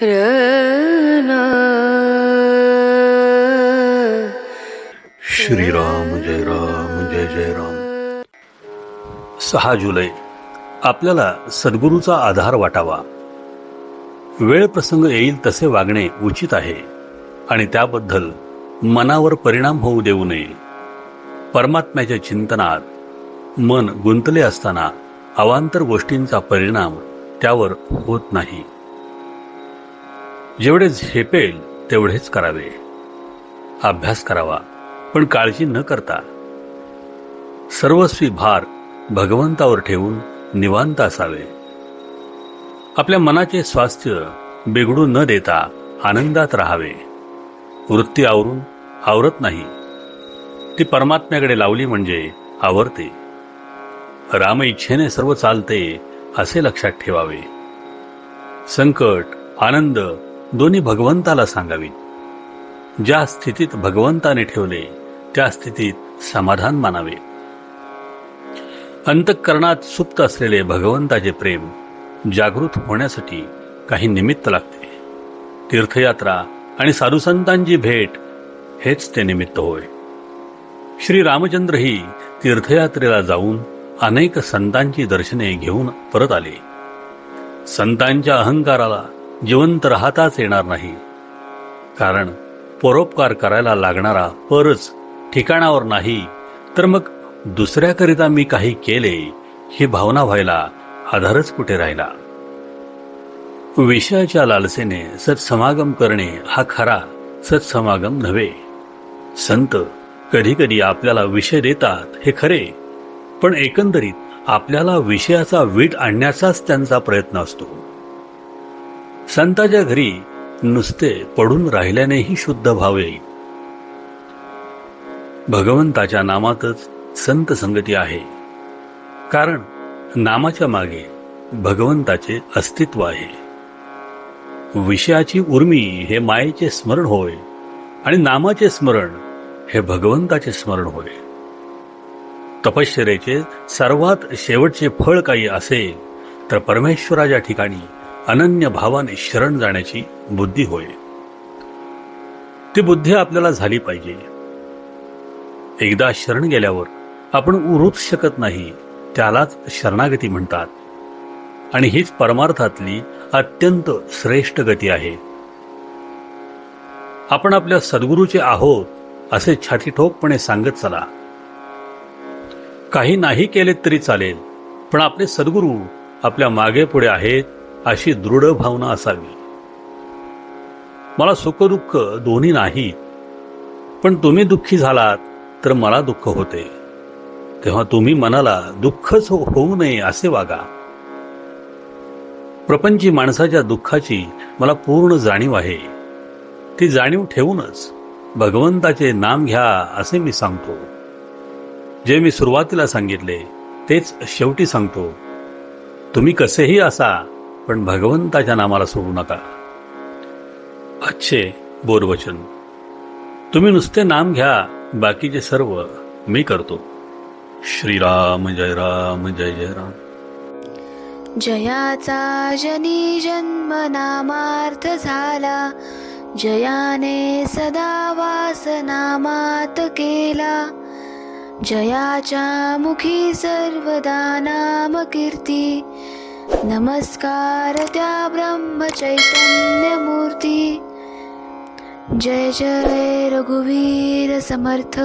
रना श्रीराम जय राम जय जय राम. 6 जुलै. आपल्याला सद्गुरूचा आधार वाटावा. वेळ प्रसंग येईल तसे वागणे उचित आहे आणि त्याबद्दल मनावर परिणाम होऊ देऊ नये. परमात्म्याच्या चिंतनात मन गुंतले असताना अवांतर गोष्टींचा परिणाम त्यावर होत नाही. जेवढे झेपेल तेवढेच करावे. अभ्यास करावा, पण काळजी न करता. सर्वस्वी भार भगवंतावर ठेवून निवांत असावे. आपल्या मनाचे स्वास्थ्य बिघडू न देता आनंदात राहावे. वृत्ती आवरत नाही, ती परमात्म्याकडे लावली म्हणजे आवरते. राम इच्छेने सर्व चालते असे लक्षात ठेवावे. संकट आनंद दोन्ही भगवंताला सांगावीत. ज्या स्थितीत भगवंताने ठेवले त्या स्थितीत समाधान मानावे. अंतःकरणात सुप्त असलेले भगवंताचे प्रेम जागृत होण्यासाठी काही निमित्त लागते. तीर्थयात्रा आणि साधुसंतांची भेट हेच ते निमित्त होय. श्री रामचंद्रही तीर्थयात्रेला जाऊन अनेक संतांची दर्शने घेऊन परत आले. संतांच्या अहंकाराला जिवंत राहताच येणार नाही, कारण परोपकार करायला लागणारा परच ठिकाणावर नाही, तर मग दुसऱ्याकरिता मी काही केले ही भावना व्हायला आधारच कुठे राहिला. विषयाच्या लालसेने सत्समागम करणे हा खरा सत्समागम नव्हे. संत कधी कधी आपल्याला विषय देतात हे खरे, पण एकंदरीत आपल्याला विषयाचा वीट आणण्याचाच त्यांचा प्रयत्न असतो. संताच्या घरी नुसते पडून राहिल्यानेही शुद्ध भाव येईल. भगवंताच्या नामातच संत संगती आहे, कारण नामाच्या मागे भगवंताचे अस्तित्व आहे. विषयाची उर्मी हे मायेचे स्मरण होय आणि नामाचे स्मरण हे भगवंताचे स्मरण होय. तपश्चर्येचे सर्वात शेवटचे फळ काही असेल तर परमेश्वराच्या ठिकाणी अनन्य भावाने शरण जाण्याची बुद्धी होय. ती बुद्धी आपल्याला झाली पाहिजे. एकदा शरण गेल्यावर आपण उरूच शकत नाही, त्यालाच शरणागती म्हणतात. आणि हीच परमार्थातली अत्यंत श्रेष्ठ गती आहे. आपण आपल्या सद्गुरूचे आहोत असे छातीठोकपणे सांगत चला. काही नाही केले तरी चालेल, पण आपले सद्गुरू आपल्या मागे पुढे आहेत अशी दृढ भावना असावी. मला सुखदुःख दोन्ही नाहीत, पण तुम्ही दुःखी झालात तर मला दुःख होते, तेव्हा तुम्ही मनाला दुःखच होऊ नये असे वागा. प्रपंची माणसाच्या दुःखाची मला पूर्ण जाणीव आहे. ती जाणीव ठेवूनच भगवंताचे नाम घ्या असे मी सांगतो. जे मी सुरुवातीला सांगितले तेच शेवटी सांगतो. तुम्ही कसेही असा, पण भगवंताच्या नामाला सोडू नका. आजचे बोधवचन. तुम्ही नुसते नाम घ्या, बाकीचे सर्व मी करतो. श्रीराम जय राम जय जय राम. जयाचा जनी जन्म नामार्थ झाला, जयाने सदा वास नामात केला. जयाच्या मुखी सर्वदा नाम कीर्ती, नमस्कार त्या ब्रह्म चैतन्य मूर्ती. जय जय रघुवीर समर्थ.